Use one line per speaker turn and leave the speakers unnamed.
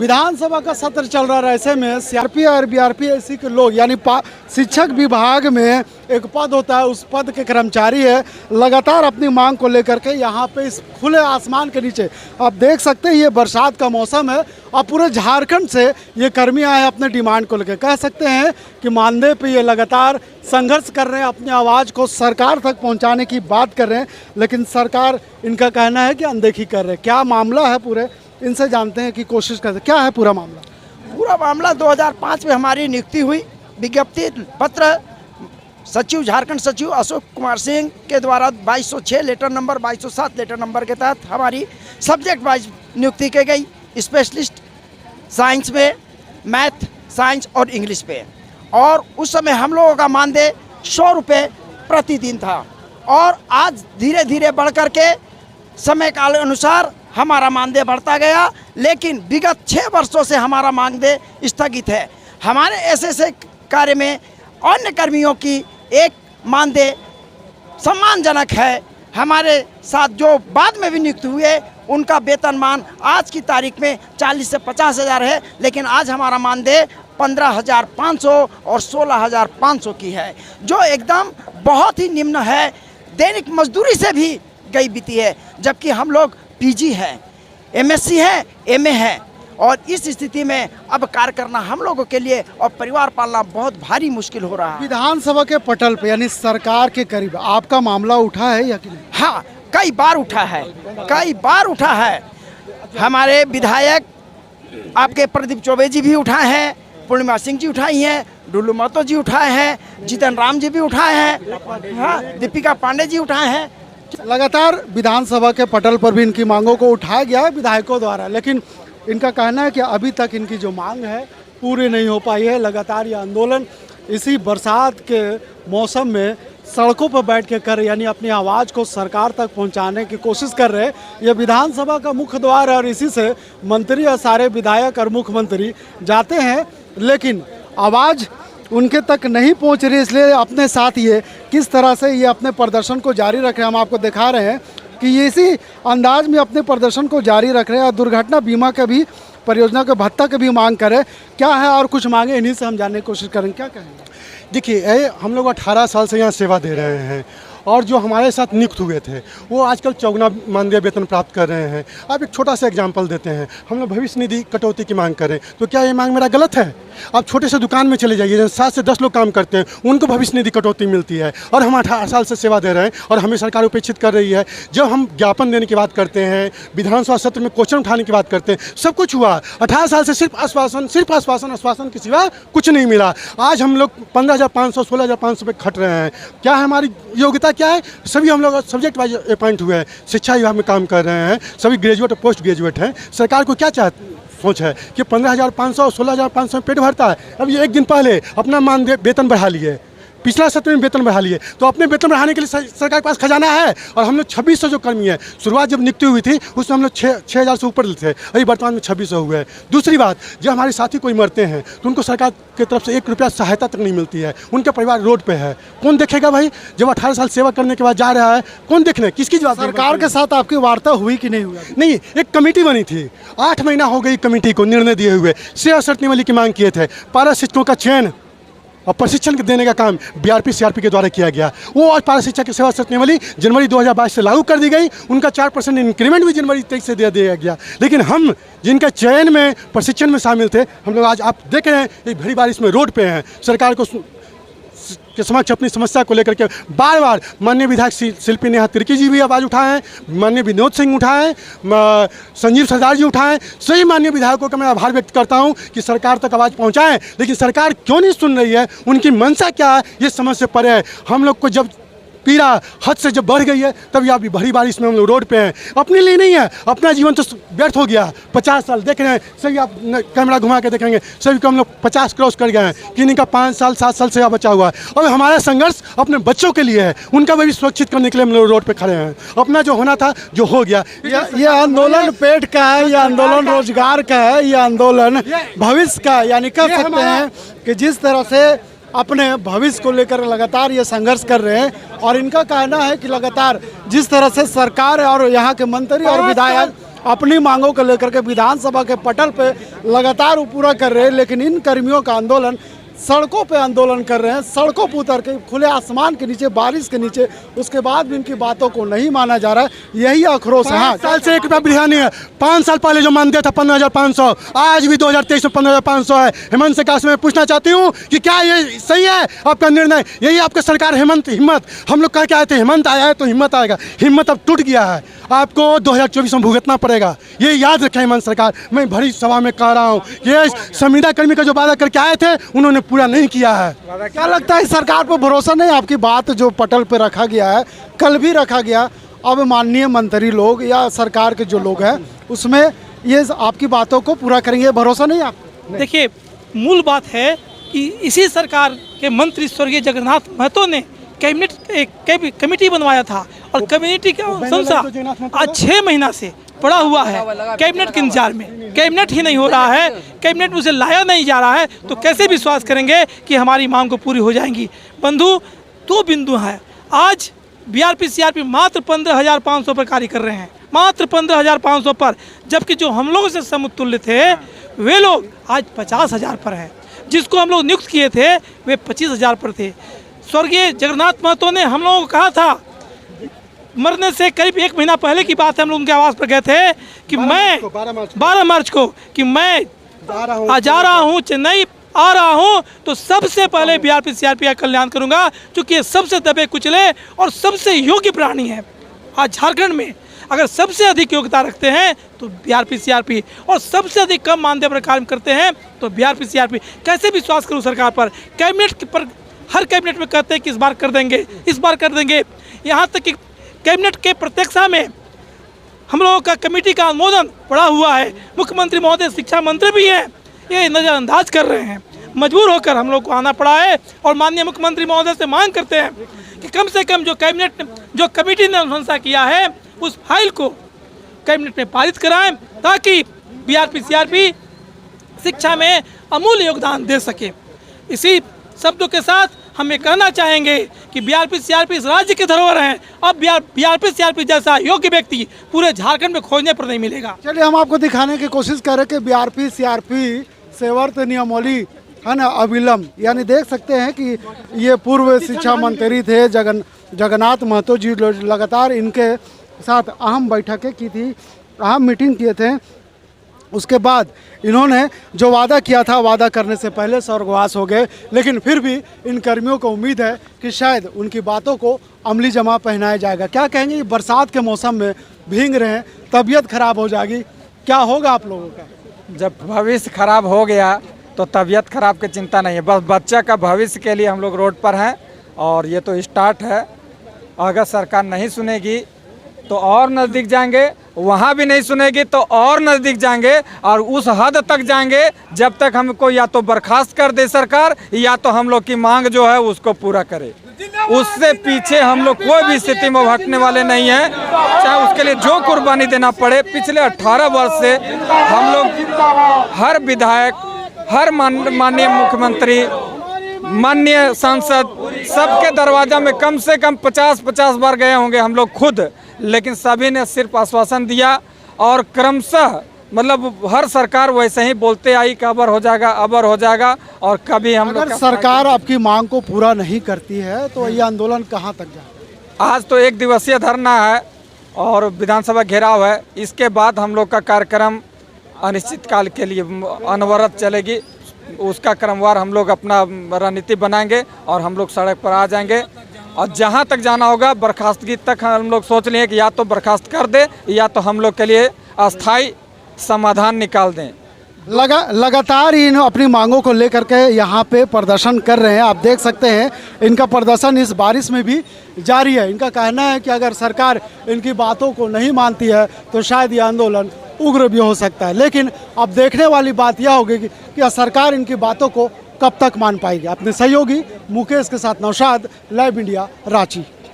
विधानसभा का सत्र चल रहा है, ऐसे में सीआरपी और बीआरपीएससी के लोग यानी शिक्षक विभाग में एक पद होता है, उस पद के कर्मचारी है, लगातार अपनी मांग को लेकर के यहाँ पे इस खुले आसमान के नीचे आप देख सकते हैं, ये बरसात का मौसम है और पूरे झारखंड से ये कर्मी आए अपने डिमांड को लेकर। कह सकते हैं कि मानदेय पे ये लगातार संघर्ष कर रहे हैं, अपनी आवाज़ को सरकार तक पहुँचाने की बात कर रहे हैं, लेकिन सरकार इनका कहना है कि अनदेखी कर रहे हैं। क्या मामला है पूरे, इनसे जानते हैं कि कोशिश करते हैं। क्या है पूरा मामला?
पूरा मामला 2005 में हमारी नियुक्ति हुई, विज्ञप्ति पत्र सचिव झारखंड सचिव अशोक कुमार सिंह के द्वारा 2206 लेटर नंबर 2207 लेटर नंबर के तहत हमारी सब्जेक्ट वाइज नियुक्ति की गई, स्पेशलिस्ट साइंस में, मैथ, साइंस और इंग्लिश पे। और उस समय हम लोगों का मानदेय 100 रुपये प्रतिदिन था और आज धीरे धीरे बढ़ कर के समय काल अनुसार हमारा मानदेय बढ़ता गया, लेकिन विगत 6 वर्षों से हमारा मानदेय स्थगित है। हमारे ऐसे कार्य में अन्य कर्मियों की एक मानदेय सम्मानजनक है। हमारे साथ जो बाद में भी नियुक्त हुए उनका वेतनमान आज की तारीख में 40 से 50 हज़ार है, लेकिन आज हमारा मानदेय 15,500 और 16,500 की है, जो एकदम बहुत ही निम्न है, दैनिक मजदूरी से भी गई बीती है। जबकि हम लोग पीजी है, एमएससी है, एमए है, और इस स्थिति में अब कार्य करना हम लोगों के लिए और परिवार पालना बहुत भारी मुश्किल हो रहा है।
विधानसभा के पटल पे यानी सरकार के करीब आपका मामला उठा है या कि नहीं?
हाँ, कई बार उठा है, कई बार उठा है। हमारे विधायक आपके प्रदीप चौबे जी भी उठाए हैं, पूर्णिमा सिंह जी उठाई हैं, डुल्लू महतो जी उठाए हैं, जीतन राम जी भी उठाए हैं, हाँ, दीपिका पांडे जी उठाए हैं।
लगातार विधानसभा के पटल पर भी इनकी मांगों को उठाया गया है विधायकों द्वारा, लेकिन इनका कहना है कि अभी तक इनकी जो मांग है पूरी नहीं हो पाई है। लगातार ये आंदोलन इसी बरसात के मौसम में सड़कों पर बैठ के कर यानी अपनी आवाज़ को सरकार तक पहुंचाने की कोशिश कर रहे हैं। ये विधानसभा का मुख्य द्वार है और इसी से मंत्री और सारे विधायक और मुख्यमंत्री जाते हैं, लेकिन आवाज़ उनके तक नहीं पहुंच रही। इसलिए अपने साथ ये किस तरह से ये अपने प्रदर्शन को जारी रख रहे हैं, हम आपको दिखा रहे हैं कि ये इसी अंदाज में अपने प्रदर्शन को जारी रख रहे हैं। और दुर्घटना बीमा का भी, परियोजना के भत्ता की भी मांग करें। क्या है और कुछ मांगे, इन्हीं से हम जानने की कोशिश करेंगे। क्या कहेंगे?
देखिए, हम लोग 18 साल से यहाँ सेवा दे रहे हैं और जो हमारे साथ नियुक्त हुए थे वो आजकल चौगुना मानदेय वेतन प्राप्त कर रहे हैं। अब एक छोटा सा एग्जांपल देते हैं, हम लोग भविष्य निधि कटौती की मांग करें तो क्या ये मांग मेरा गलत है? आप छोटे से दुकान में चले जाइए, 7 से 10 लोग काम करते हैं, उनको भविष्य निधि कटौती मिलती है और हम 18 साल से सेवा दे रहे हैं और हमें सरकार उपेक्षित कर रही है। जब हम ज्ञापन देने की बात करते हैं, विधानसभा सत्र में क्वेश्चन उठाने की बात करते हैं, सब कुछ हुआ। 18 साल से सिर्फ आश्वासन के सिवा कुछ नहीं मिला। आज हम लोग 15,500 16,500 पे खट रहे हैं। क्या है हमारी योग्यता, क्या है? सभी हम लोग सब्जेक्ट वाइज अपॉइंट हुए हैं, शिक्षा विभाग में काम कर रहे हैं, सभी ग्रेजुएट और पोस्ट ग्रेजुएट हैं। सरकार को क्या सोच है कि 15,500 16,500 में पेट भरता है? अब ये एक दिन पहले अपना मानदेय वेतन बढ़ा लिए, पिछला सत्र में वेतन बढ़ा लिए, तो अपने वेतन बढ़ाने के लिए सरकार के पास खजाना है। और हम लोग 2600 जो कर्मी है, शुरुआत जब नियुक्ति हुई थी उसमें हम लोग 6,000 से ऊपर थे, अभी वर्तमान में 2600 हुए हैं। दूसरी बात, जब हमारे साथी कोई मरते हैं तो उनको सरकार की तरफ से 1 रुपया सहायता तक नहीं मिलती है, उनका परिवार रोड पे है। कौन देखेगा भाई? जब 18 साल सेवा करने के बाद जा रहा है, कौन देखने? किसकी जवाब?
सरकार के साथ आपकी वार्ता हुई कि नहीं हुई?
नहीं, एक कमेटी बनी थी, 8 महीना हो गई कमेटी को निर्णय दिए हुए। सेवा शर्त निवली की मांग किए थे, पारा शिक्षकों का चयन और प्रशिक्षण देने का काम बीआरपी सीआरपी के द्वारा किया गया। वो आज पारा शिक्षक की सेवा शर्त निवली जनवरी 2022 से लागू कर दी गई, उनका 4% इंक्रीमेंट भी जनवरी 23 से दे दिया गया। लेकिन हम जिनका चयन में, प्रशिक्षण में शामिल थे, हम लोग आज आप देख रहे हैं एक भरी बारिश में रोड पे हैं। सरकार को के समक्ष अपनी समस्या को लेकर के बार बार माननीय विधायक शिल्पी नेहा तिर्की जी भी आवाज़ उठाए हैं, माननीय विनोद सिंह उठाए हैं, संजीव सरदार जी उठाएं। सही माननीय विधायकों का मैं आभार व्यक्त करता हूं कि सरकार तक आवाज़ पहुंचाएं, लेकिन सरकार क्यों नहीं सुन रही है, उनकी मंशा क्या है, ये समझ से परे है। हम लोग को जब पीड़ा हद से जब बढ़ गई है तब यहाँ भी भरी बारिश में हम लोग रोड पे हैं। अपने लिए नहीं है, अपना जीवन तो व्यर्थ हो गया। 50 साल देख रहे हैं सभी, आप कैमरा घुमा के देखेंगे सभी को हम लोग 50 क्रॉस कर गए हैं, किन्हीं का 5 साल 7 साल से बचा हुआ है। और हमारा संघर्ष अपने बच्चों के लिए है, उनका भी सुरक्षित करने के लिए हम लोग रोड पे खड़े हैं। अपना जो होना था जो हो गया।
ये आंदोलन पेट का है, ये आंदोलन रोजगार का है, ये आंदोलन भविष्य का, यानी कह सकते हैं कि जिस तरह से अपने भविष्य को लेकर लगातार ये संघर्ष कर रहे हैं। और इनका कहना है कि लगातार जिस तरह से सरकार और यहाँ के मंत्री और विधायक अपनी मांगों को लेकर के विधानसभा के पटल पे लगातार वो पूरा कर रहे हैं, लेकिन इन कर्मियों का आंदोलन सड़कों पे आंदोलन कर रहे हैं, सड़कों पर उतर के खुले आसमान के नीचे, बारिश के नीचे, उसके बाद भी इनकी बातों को नहीं माना जा रहा है। यही आक्रोश है।
5 साल से 1 रुपया वृद्धि नहीं है। 5 साल पहले जो मानते था 15,500, आज भी 2023 में 15,500 है। हेमंत सरकार से मैं पूछना चाहती हूँ कि क्या ये सही है आपका निर्णय? यही आपका सरकार हेमंत हिम्मत, हम लोग कह के आए थे हेमंत आया है तो हिम्मत आएगा, हिम्मत अब टूट गया है। आपको 2024 में भुगतना पड़ेगा, ये याद रखें हेमंत सरकार। मैं भरी सभा में कह रहा हूँ, ये संविदा कर्मी का जो वादा करके आए थे उन्होंने पूरा नहीं किया है।
क्या लगता है सरकार पर भरोसा नहीं? आपकी बात जो पटल पे रखा गया है, कल भी रखा गया, अब माननीय मंत्री लोग या सरकार के जो लोग हैं उसमें ये आपकी बातों को पूरा करेंगे, भरोसा नहीं आपको?
देखिए, मूल बात है कि इसी सरकार के मंत्री स्वर्गीय जगन्नाथ महतो ने कैबिनेट एक कमेटी बनवाया था और कमेटी का अनुशंसा आज 6 महीना से पड़ा हुआ है कैबिनेट के इंतजार में। कैबिनेट ही नहीं हो रहा है, कैबिनेट में उसे लाया नहीं जा रहा है, तो कैसे विश्वास करेंगे कि हमारी मांग को पूरी हो जाएंगी? बंधु, 2 बिंदु हैं। आज बीआरपी सीआरपी मात्र 15,500 पर कार्य कर रहे हैं, मात्र 15,500 पर, जबकि जो हम लोगों से समतुल्य थे वे लोग आज 50,000 पर हैं। जिसको हम लोग नियुक्त किए थे वे 25,000 पर थे। स्वर्गीय जगन्नाथ महतो ने हम लोगों को कहा था, मरने से करीब 1 महीना पहले की बात है, हम लोग उनके आवास पर गए थे कि मैं 12 मार्च को कि मैं जा रहा हूँ चेन्नई, आ रहा हूँ तो सबसे पहले बीआरपी सीआरपी का कल्याण करूँगा, क्योंकि ये सबसे दबे कुचले और सबसे योग्य प्राणी है। आज झारखंड में अगर सबसे अधिक योग्यता रखते हैं तो बीआरपी सीआरपी, और सबसे अधिक कम मानदेय पर कार्य करते हैं तो बीआरपी सीआरपी। कैसे विश्वास करूँ सरकार पर? कैबिनेट पर हर कैबिनेट में कहते हैं कि इस बार कर देंगे, इस बार कर देंगे, यहाँ तक कि कैबिनेट के प्रत्यक्षा में हम लोगों का कमेटी का अनुमोदन पड़ा हुआ है। मुख्यमंत्री महोदय शिक्षा मंत्री भी हैं, ये नज़रअंदाज कर रहे हैं। मजबूर होकर हम लोग को आना पड़ा है और माननीय मुख्यमंत्री महोदय से मांग करते हैं कि कम से कम जो कैबिनेट जो कमेटी ने अनुशंसा किया है उस फाइल को कैबिनेट में पारित कराएं, ताकि बीआरपी सीआरपी शिक्षा में अमूल्य योगदान दे सके। इसी शब्दों के साथ हम ये कहना चाहेंगे कि बीआरपी सीआरपी इस राज्य की धरोहर हैं। अब बीआरपी सीआरपी जैसा योग्य व्यक्ति पूरे झारखंड में खोजने पर नहीं मिलेगा।
चलिए, हम आपको दिखाने की कोशिश कर रहे हैं कि बीआरपी सीआरपी सेवर्त नियमावली है ना अविलंब, यानी देख सकते हैं कि ये पूर्व शिक्षा मंत्री थे जगन्नाथ महतो जी, लगातार इनके साथ अहम बैठकें की थी, अहम मीटिंग किए थे। उसके बाद इन्होंने जो वादा किया था, वादा करने से पहले स्वर्गवास हो गए, लेकिन फिर भी इन कर्मियों को उम्मीद है कि शायद उनकी बातों को अमली जमा पहनाया जाएगा। क्या कहेंगे, बरसात के मौसम में भीग रहे हैं, तबीयत खराब हो जाएगी, क्या होगा आप लोगों का?
जब भविष्य खराब हो गया तो तबीयत खराब की चिंता नहीं है, बस बच्चा का भविष्य के लिए हम लोग रोड पर हैं। और ये तो स्टार्ट है, अगर सरकार नहीं सुनेगी तो और नज़दीक जाएंगे, वहाँ भी नहीं सुनेगी तो और नज़दीक जाएंगे, और उस हद तक जाएंगे जब तक हमको या तो बर्खास्त कर दे सरकार, या तो हम लोग की मांग जो है उसको पूरा करे। उससे पीछे हम लोग कोई भी स्थिति में भटकने वाले नहीं हैं, चाहे उसके लिए जो कुर्बानी देना पड़े। पिछले 18 वर्ष से हम लोग हर विधायक, हर माननीय मुख्यमंत्री, माननीय सांसद, सबके दरवाजा में कम से कम 50-50 बार गए होंगे हम लोग खुद, लेकिन सभी ने सिर्फ आश्वासन दिया और क्रमशः मतलब हर सरकार वैसे ही बोलते आई कि अबर हो जाएगा, अबर हो जाएगा, और कभी हम लोग
अगर सरकार आपकी मांग को पूरा नहीं करती है तो ये आंदोलन कहाँ तक जाएगा?
आज तो 1 दिवसीय धरना है और विधानसभा घेराव है, इसके बाद हम लोग का कार्यक्रम अनिश्चित काल के लिए अनवरत चलेगी। उसका क्रमवार हम लोग अपना रणनीति बनाएंगे और हम लोग सड़क पर आ जाएंगे, और जहां तक जाना होगा बर्खास्तगी तक हम लोग सोच लिए कि या तो बर्खास्त कर दे या तो हम लोग के लिए अस्थाई समाधान निकाल दें।
लगातार इन अपनी मांगों को लेकर के यहाँ पे प्रदर्शन कर रहे हैं। आप देख सकते हैं इनका प्रदर्शन इस बारिश में भी जारी है। इनका कहना है कि अगर सरकार इनकी बातों को नहीं मानती है तो शायद ये आंदोलन उग्र भी हो सकता है। लेकिन अब देखने वाली बात यह होगी कि सरकार इनकी बातों को कब तक मान पाएगी। अपने सहयोगी मुकेश के साथ नौशाद, लाइव इंडिया, रांची।